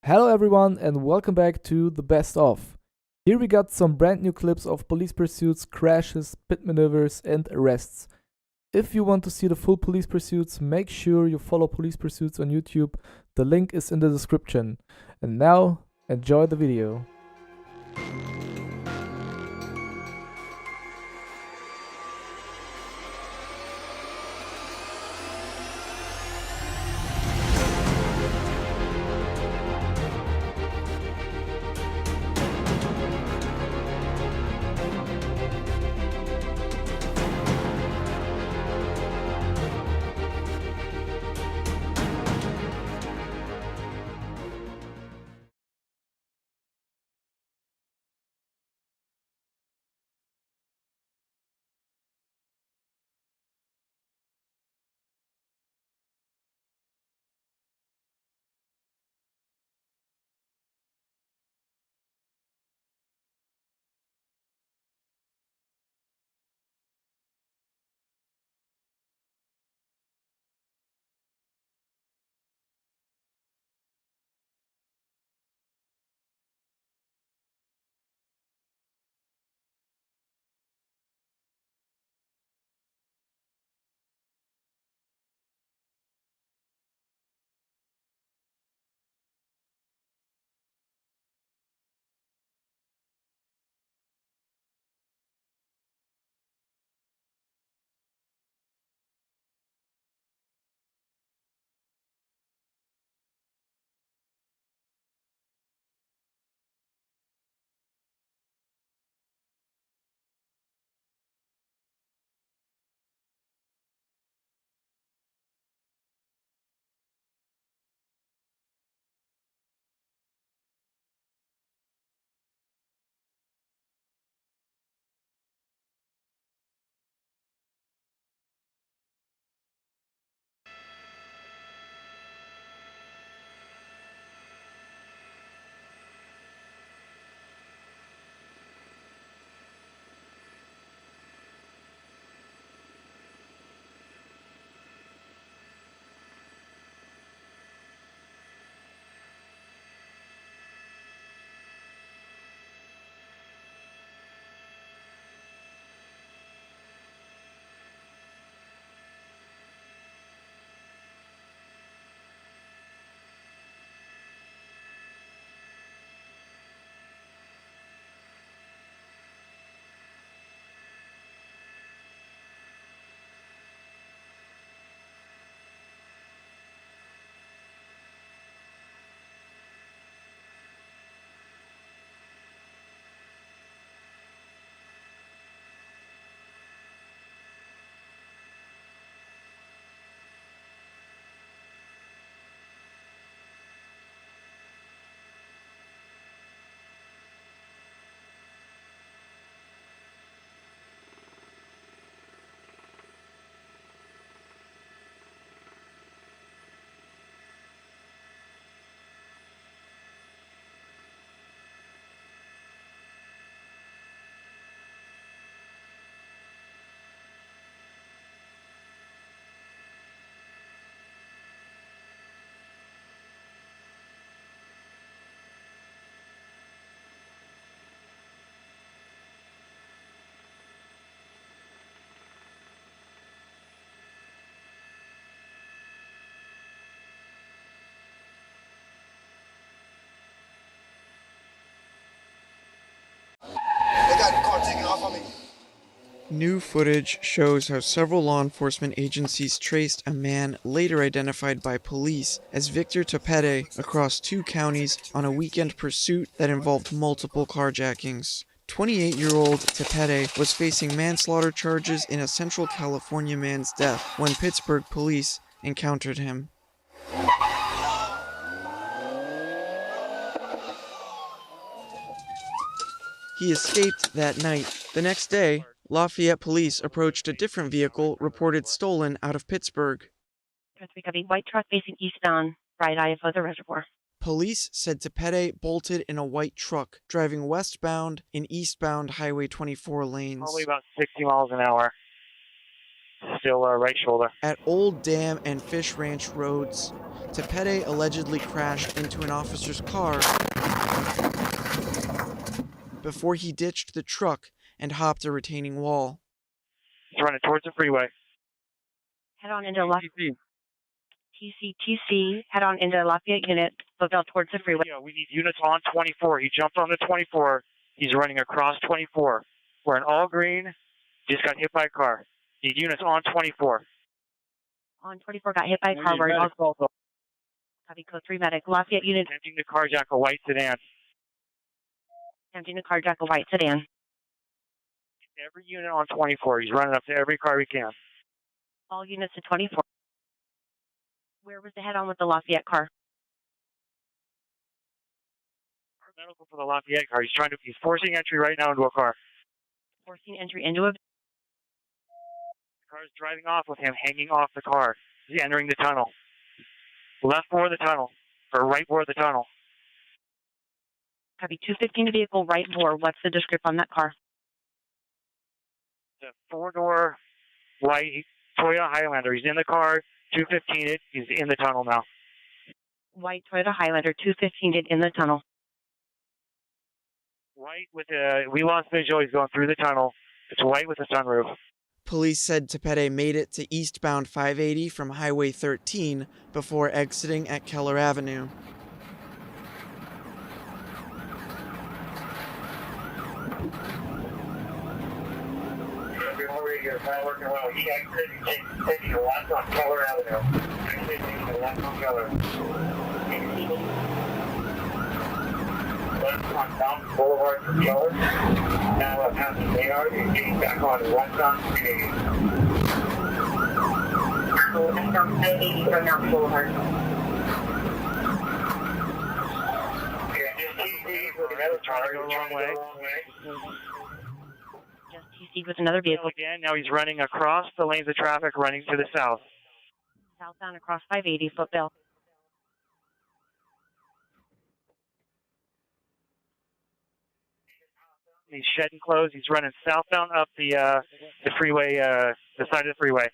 Hello everyone and welcome back to The Best Of. Here we got some brand new clips of police pursuits, crashes, pit maneuvers and arrests. If you want to see the full police pursuits, make sure you follow Police Pursuits on YouTube. The link is in the description. And now, enjoy the video. New footage shows how several law enforcement agencies traced a man later identified by police as Victor Tepede across 2 counties on a weekend pursuit that involved multiple carjackings. 28-year-old Tepede was facing manslaughter charges in a Central California man's death when Pittsburgh police encountered him. He escaped that night. The next day, Lafayette police approached a different vehicle reported stolen out of Pittsburgh. We have a white truck facing eastbound, right eye of the reservoir. Police said Tepede bolted in a white truck, driving westbound in eastbound Highway 24 lanes. Probably about 60 miles an hour. Still right shoulder. At Old Dam and Fish Ranch roads, Tepede allegedly crashed into an officer's car before he ditched the truck and hopped a retaining wall. He's running towards the freeway. Head on into TC, head on into Lafayette unit, footbell towards the freeway. Yeah, we need units on 24. He jumped on the 24. He's running across 24. We're in all green. Just got hit by a car. Need units on 24. On 24, got hit by a car. We're in all copy code 3 medic. Lafayette unit. Attempting to carjack a white sedan. Attempting to carjack a white sedan. Every unit on 24. He's running up to every car he can. All units to 24. Where was the head on with the Lafayette car? Medical for the Lafayette car. He's forcing entry right now into a car. Forcing entry into a... The car is driving off with him hanging off the car. He's entering the tunnel. Left bore the tunnel. Or right bore the tunnel. Copy 215 vehicle, right bore. What's the description on that car? The 4-door white Toyota Highlander. He's in the car. 215 it. He's in the tunnel now. White Toyota Highlander, 215 it in the tunnel. White with we lost visual. He's going through the tunnel. It's white with a sunroof. Police said Tepede made it to eastbound 580 from Highway 13 before exiting at Keller Avenue. Working well. He exited taking a left on Keller Avenue. Actually taking a left on Keller. Left on Down Boulevard for Keller. Now past the Maynard and getting back on west on 280. Left on 580 from Down Boulevard. Yeah, just TC with another car. Trying to go the wrong way. Just TC'd with another vehicle. Again, now he's running across the lanes of traffic, running to the south. Southbound across 580, footbill. He's shedding clothes. He's running southbound up the freeway, the side of the freeway.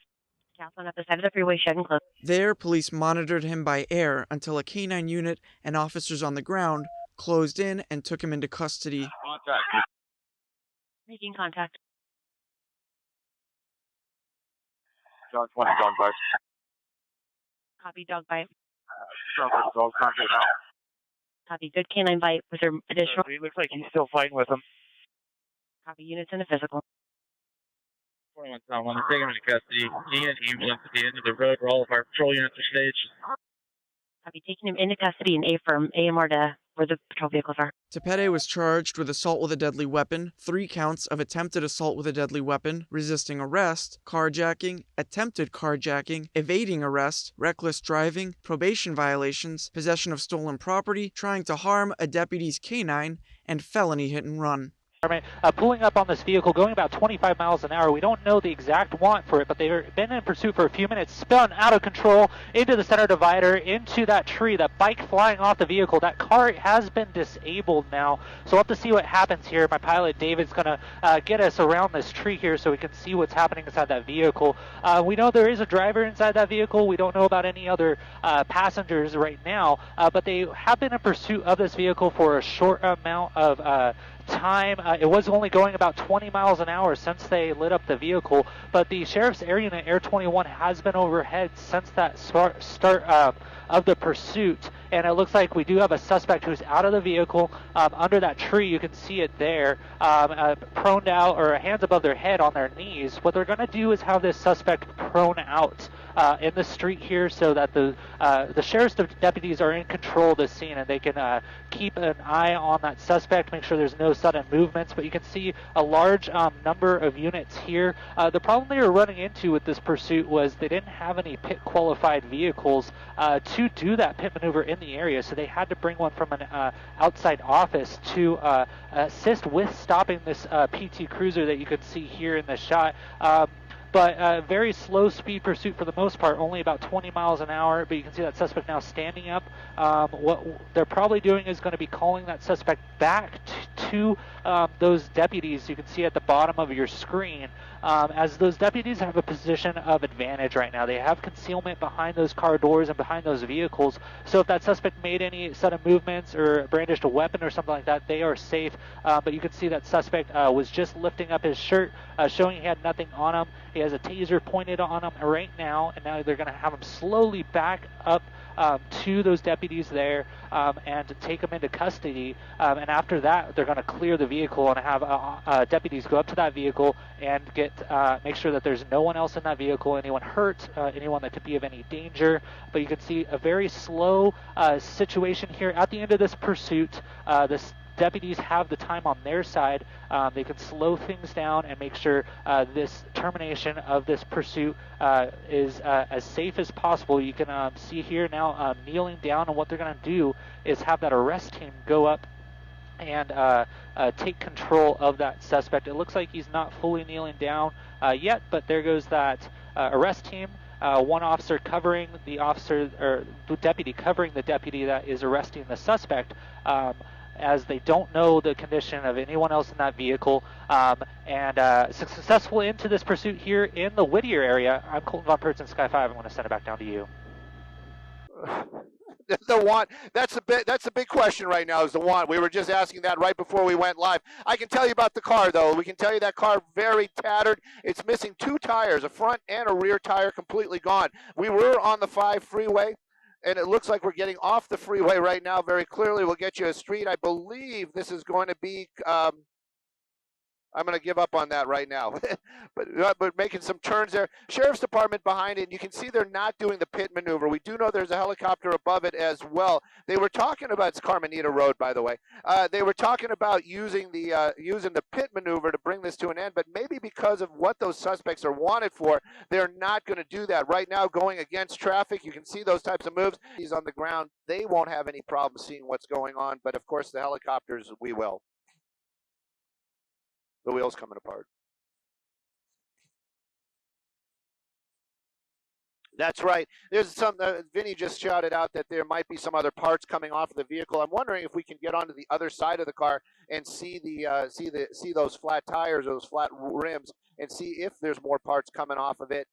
Southbound up the side of the freeway, shedding clothes. There, police monitored him by air until a K-9 unit and officers on the ground closed in and took him into custody. Contact. Making contact. Dog 20, dog bite. Copy, dog bite. Dog contact now. Copy, good canine bite with their additional. He looks like he's still fighting with him. Copy, units in the physical. 41 Town 1, they're taking him into custody. He and ambulance at the end of the road where all of our patrol units are staged. Copy, taking him into custody in A-firm, AMR to where the patrol vehicles are. Tepede was charged with assault with a deadly weapon, 3 counts of attempted assault with a deadly weapon, resisting arrest, carjacking, attempted carjacking, evading arrest, reckless driving, probation violations, possession of stolen property, trying to harm a deputy's K-9, and felony hit and run. Pulling up on this vehicle, going about 25 miles an hour. We don't know the exact want for it, but they've been in pursuit for a few minutes, spun out of control into the center divider, into that tree, that bike flying off the vehicle. That car has been disabled now, so we'll have to see what happens here. My pilot, David's going to get us around this tree here so we can see what's happening inside that vehicle. We know there is a driver inside that vehicle. We don't know about any other passengers right now, but they have been in pursuit of this vehicle for a short amount of time. It was only going about 20 miles an hour since they lit up the vehicle, but the Sheriff's Air Unit, Air 21, has been overhead since that start of the pursuit, and it looks like we do have a suspect who's out of the vehicle under that tree. You can see it there, prone out, or hands above their head on their knees. What they're going to do is have this suspect prone out in the street here so that the sheriff's deputies are in control of the scene, and they can keep an eye on that suspect, make sure there's no sudden movements. But you can see a large number of units here. The problem they were running into with this pursuit was they didn't have any pit qualified vehicles to do that pit maneuver in the area, so they had to bring one from an outside office to assist with stopping this PT Cruiser that you can see here in the shot. But very slow speed pursuit for the most part, only about 20 miles an hour, but you can see that suspect now standing up. What they're probably doing is going to be calling that suspect back to those deputies you can see at the bottom of your screen, as those deputies have a position of advantage right now. They have concealment behind those car doors and behind those vehicles, so if that suspect made any sudden movements or brandished a weapon or something like that, they are safe. But you can see that suspect was just lifting up his shirt, showing he had nothing on him. He has a taser pointed on him right now, and now they're going to have him slowly back up to those deputies there and take them into custody. And after that, they're going to clear the vehicle and have deputies go up to that vehicle and make sure that there's no one else in that vehicle, anyone hurt, anyone that could be of any danger. But you can see a very slow situation here at the end of this pursuit. This deputies have the time on their side. They can slow things down and make sure this termination of this pursuit is as safe as possible. You can see here now kneeling down, and what they're going to do is have that arrest team go up and take control of that suspect. It looks like he's not fully kneeling down yet, but there goes that arrest team. One officer covering the officer, or the deputy covering the deputy that is arresting the suspect, as they don't know the condition of anyone else in that vehicle, and successful into this pursuit here in the Whittier area. I'm Colton Von Pertz in Sky 5. I'm going to send it back down to you. That's the big question right now, is the want. We were just asking that right before we went live. I can tell you about the car, though. We can tell you that car very tattered. It's missing 2 tires, a front and a rear tire completely gone. We were on the 5 freeway, and it looks like we're getting off the freeway right now very clearly. We'll get you a street. I believe this is going to be, I'm going to give up on that right now. but making some turns there. Sheriff's Department behind it. You can see they're not doing the pit maneuver. We do know there's a helicopter above it as well. They were talking about, it's Carmenita Road, by the way. They were talking about using the pit maneuver to bring this to an end, but maybe because of what those suspects are wanted for, they're not going to do that. Right now, going against traffic, you can see those types of moves. He's on the ground. They won't have any problem seeing what's going on, but of course the helicopters, we will. The wheel's coming apart. That's right. There's some, Vinny just shouted out that there might be some other parts coming off of the vehicle. I'm wondering if we can get onto the other side of the car and see those flat tires, those flat rims, and see if there's more parts coming off of it.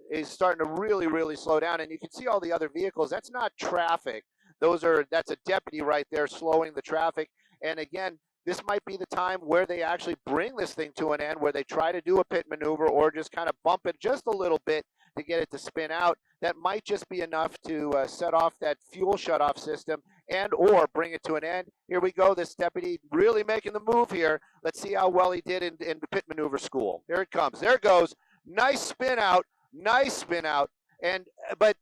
It's starting to really, really slow down, and you can see all the other vehicles. That's not traffic. That's a deputy right there slowing the traffic. And again, this might be the time where they actually bring this thing to an end, where they try to do a pit maneuver or just kind of bump it just a little bit to get it to spin out. That might just be enough to set off that fuel shutoff system and or bring it to an end. Here we go. This deputy really making the move here. Let's see how well he did in the pit maneuver school. Here it comes. There it goes. Nice spin out. Nice spin out. And but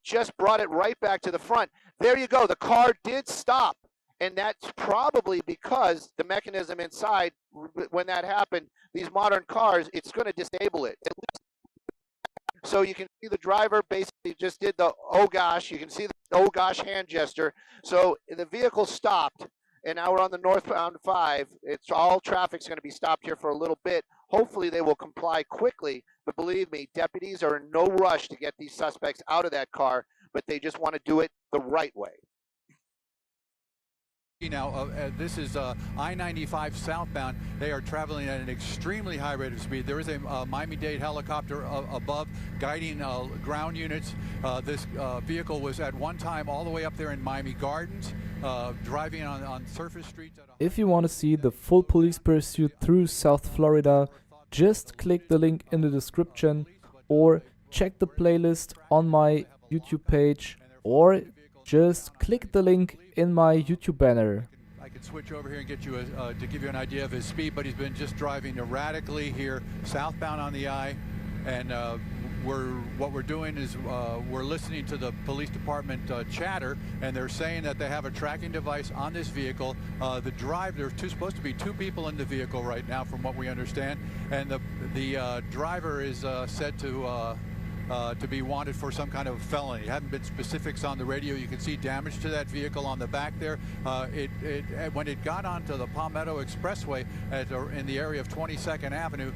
just brought it right back to the front. There you go. The car did stop. And that's probably because the mechanism inside, when that happened, these modern cars, it's going to disable it. So you can see the driver basically just did the oh gosh. You can see the oh gosh hand gesture. So the vehicle stopped, and now we're on the northbound 5. It's all traffic's going to be stopped here for a little bit. Hopefully they will comply quickly. But believe me, deputies are in no rush to get these suspects out of that car, but they just want to do it the right way. Now, this is I-95 southbound. They are traveling at an extremely high rate of speed. There is a Miami-Dade helicopter above guiding ground units. This vehicle was at one time all the way up there in Miami Gardens, driving on surface streets. If you want to see the full police pursuit through South Florida, just click the link in the description or check the playlist on my YouTube page, or just click the link in my YouTube banner. I could switch over here and get you to give you an idea of his speed, but he's been just driving erratically here southbound on the I, and what we're doing is we're listening to the police department chatter, and they're saying that they have a tracking device on this vehicle. The driver, there's supposed to be 2 people in the vehicle right now, from what we understand, and the driver is said to to be wanted for some kind of felony. Haven't been specifics on the radio. You can see damage to that vehicle on the back there. When it got onto the Palmetto Expressway in the area of 22nd Avenue,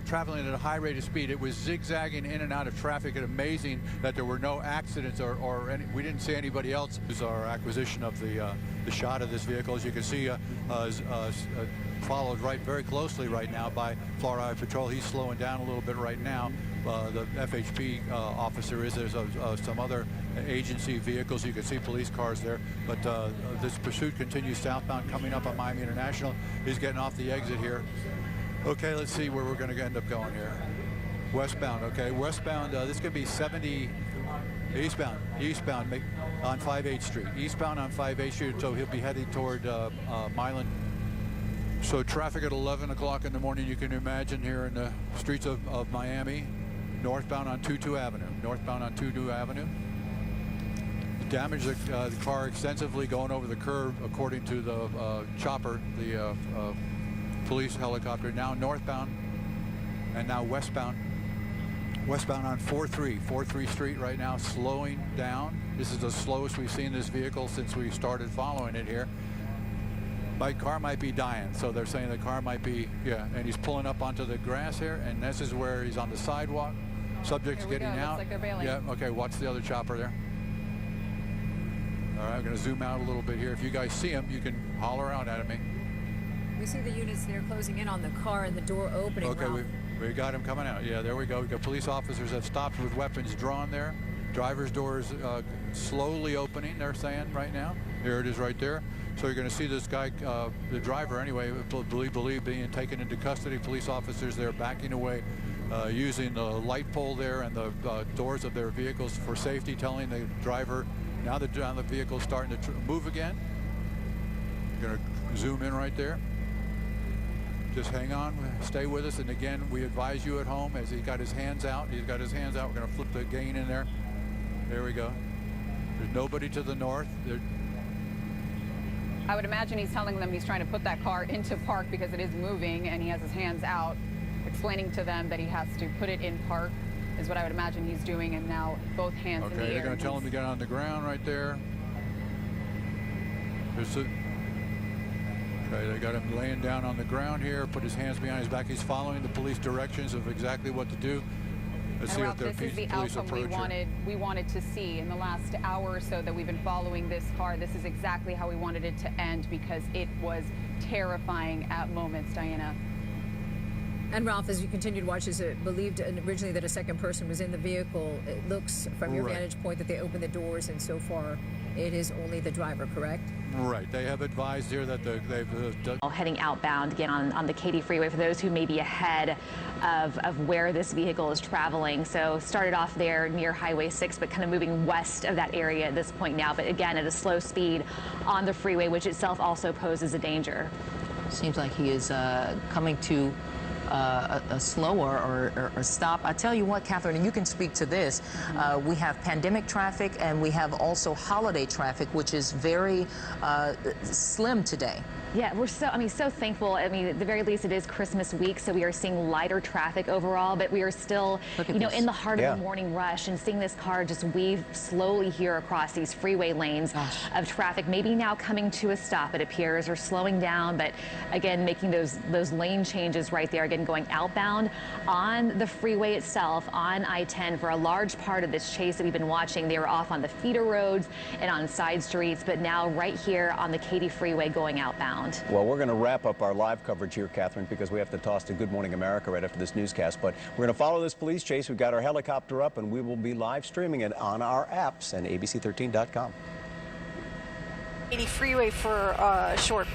traveling at a high rate of speed, it was zigzagging in and out of traffic. And amazing that there were no accidents or we didn't see anybody else. This is our acquisition of the shot of this vehicle. As you can see, followed very closely right now by Florida Highway Patrol. He's slowing down a little bit right now. The FHP officer is. There's some other agency vehicles. You can see police cars there. But this pursuit continues southbound, coming up on Miami International. He's getting off the exit here. Okay, let's see where we're going to end up going here. Westbound, okay. Westbound, this could be 70, eastbound on 5/8 Street. Eastbound on 5/8 Street, so he'll be heading toward Milan. So traffic at 11 o'clock in the morning, you can imagine, here in the streets of Miami, northbound on 22 Avenue. Northbound on 22 Avenue. Damaged the car extensively going over the curb, according to the chopper, the police helicopter. Now northbound and now westbound. Westbound on 43 Street right now, slowing down. This is the slowest we've seen this vehicle since we started following it here. My car might be dying, so they're saying the car might be, and he's pulling up onto the grass here, and this is where he's on the sidewalk. Subject's getting out. Looks like they're bailing. Yeah, okay, watch the other chopper there. All right, I'm going to zoom out a little bit here. If you guys see him, you can holler out at me. We see the units there closing in on the car and the door opening. Okay, we got him coming out. Yeah, there we go. We got police officers have stopped with weapons drawn there. Driver's door is slowly opening, they're saying right now. There it is right there. So you're going to see this guy, the driver anyway, believe being taken into custody. Police officers there backing away, using the light pole there and the doors of their vehicles for safety, telling the driver, now the vehicle's starting to move again. Going to zoom in right there. Just hang on, stay with us. And again, we advise you at home, as he's got his hands out. He's got his hands out. We're going to flip the gain in there. There we go. There's nobody to the north. I would imagine he's telling them he's trying to put that car into park because it is moving, and he has his hands out, explaining to them that he has to put it in park, is what I would imagine he's doing, and now both hands in the air. Okay, they're going to tell him to get on the ground right there. Okay, they got him laying down on the ground here, put his hands behind his back. He's following the police directions of exactly what to do. Let's see what their this is the police outcome approach we wanted to see in the last hour or so that we've been following this car. This is exactly how we wanted it to end, because it was terrifying at moments, Diana. And Ralph, as you continue to watch, is it believed originally that a second person was in the vehicle? It looks, from your vantage point, that they opened the doors, and so far it is only the driver, correct? Right. They have advised here that they've heading outbound again on the Katy Freeway for those who may be ahead of where this vehicle is traveling. So started off there near Highway 6, but kind of moving west of that area at this point now. But again, at a slow speed on the freeway, which itself also poses a danger. Seems like he is coming to a slower or a stop. I tell you what, Catherine, and you can speak to this. We have pandemic traffic, and we have also holiday traffic, which is very slim today. Yeah, we're so thankful. I mean, at the very least, it is Christmas week, so we are seeing lighter traffic overall, but we are still, in the heart of the morning rush, and seeing this car just weave slowly here across these freeway lanes of traffic, maybe now coming to a stop, it appears, or slowing down, but again, making those lane changes right there, again, going outbound on the freeway itself, on I-10 for a large part of this chase that we've been watching. They were off on the feeder roads and on side streets, but now right here on the Katy Freeway going outbound. Well, we're going to wrap up our live coverage here, Catherine, because we have to toss to Good Morning America right after this newscast. But we're going to follow this police chase. We've got our helicopter up, and we will be live streaming it on our apps and abc13.com. Katy Freeway for a short,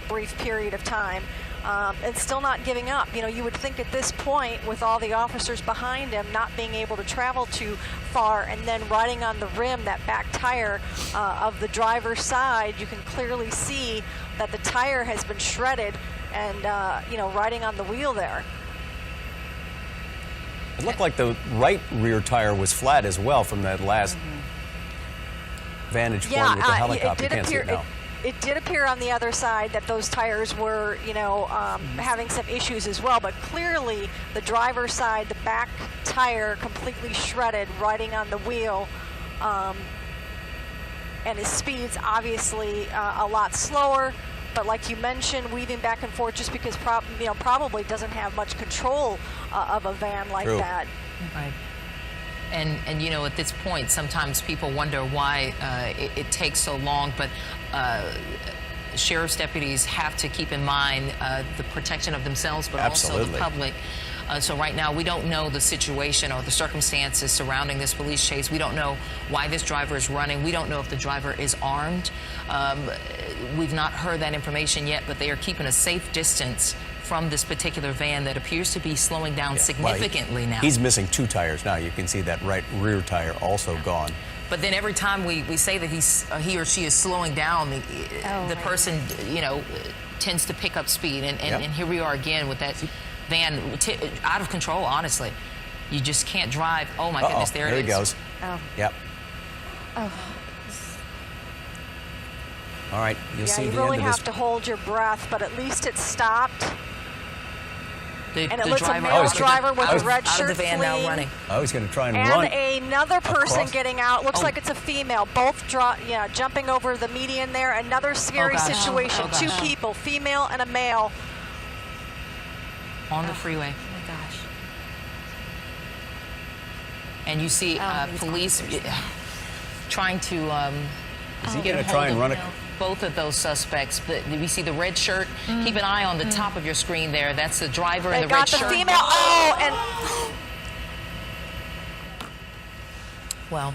brief period of time. And still not giving up. You know, you would think at this point, with all the officers behind him not being able to travel too far, and then riding on the rim, that back tire of the driver's side, you can clearly see that the tire has been shredded, and riding on the wheel there. It looked like the right rear tire was flat as well from that last vantage point with the helicopter. You can't see it now. it did appear on the other side that those tires were, having some issues as well. But clearly, the driver's side, the back tire, completely shredded, riding on the wheel, and his speed's obviously a lot slower. But like you mentioned, weaving back and forth just because probably doesn't have much control of a van like that. Right. And at this point, sometimes people wonder why it takes so long, but sheriff's deputies have to keep in mind the protection of themselves, but also the public. So right now, we don't know the situation or the circumstances surrounding this police chase. We don't know why this driver is running. We don't know if the driver is armed. We've not heard that information yet, but they are keeping a safe distance from this particular van that appears to be slowing down significantly now. He's missing 2 tires now. You can see that right rear tire also gone. But then every time we say that he or she is slowing down, the person, tends to pick up speed. And here we are again with that van out of control, honestly. You just can't drive. Oh, my goodness, there it is. There he goes. Oh. Yep. Oh. All right, you'll see the end of this. You really have to hold your breath, but at least it stopped. And it looks a male driver with a red shirt fleeing. Oh, he's going to try and run. And another person getting out. Looks like it's a female. Both jumping over the median there. Another scary situation. 2 people, female and a male. On the freeway. Oh my gosh. And you see police trying to is he going to try and run it? Both of those suspects. But we see the red shirt. Keep an eye on the top of your screen there. That's the driver in the red shirt. Got the female. Oh, and well.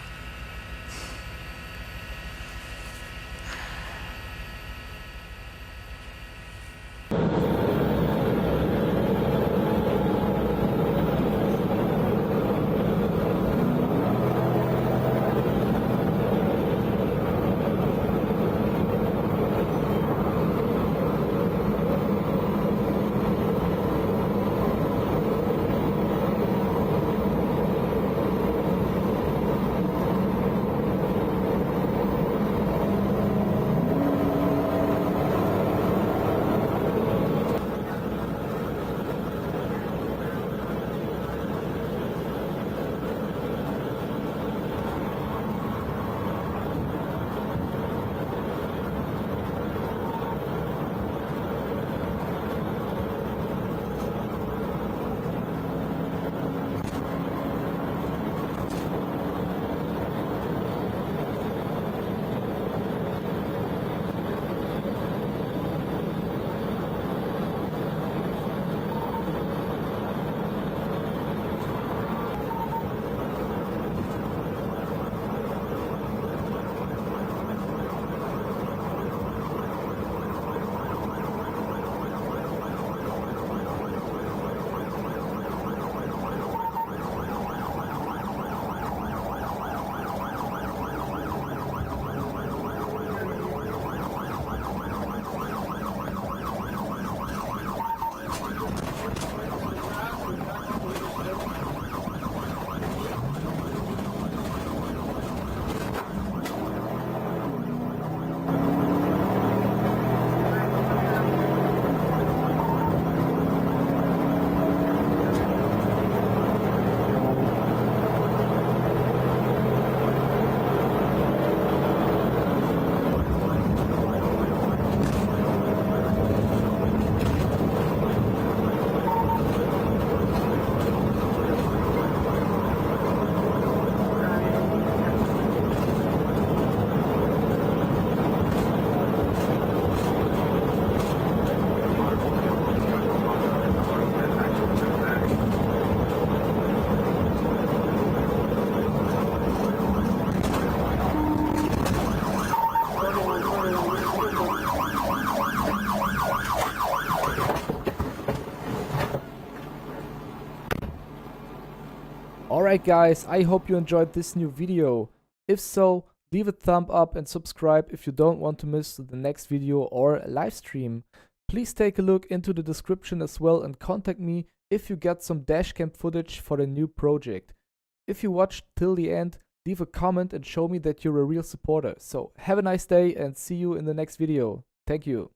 Alright guys, I hope you enjoyed this new video. If so, leave a thumb up and subscribe if you don't want to miss the next video or live stream. Please take a look into the description as well and contact me if you get some dashcam footage for the new project. If you watched till the end, leave a comment and show me that you're a real supporter. So have a nice day and see you in the next video. Thank you.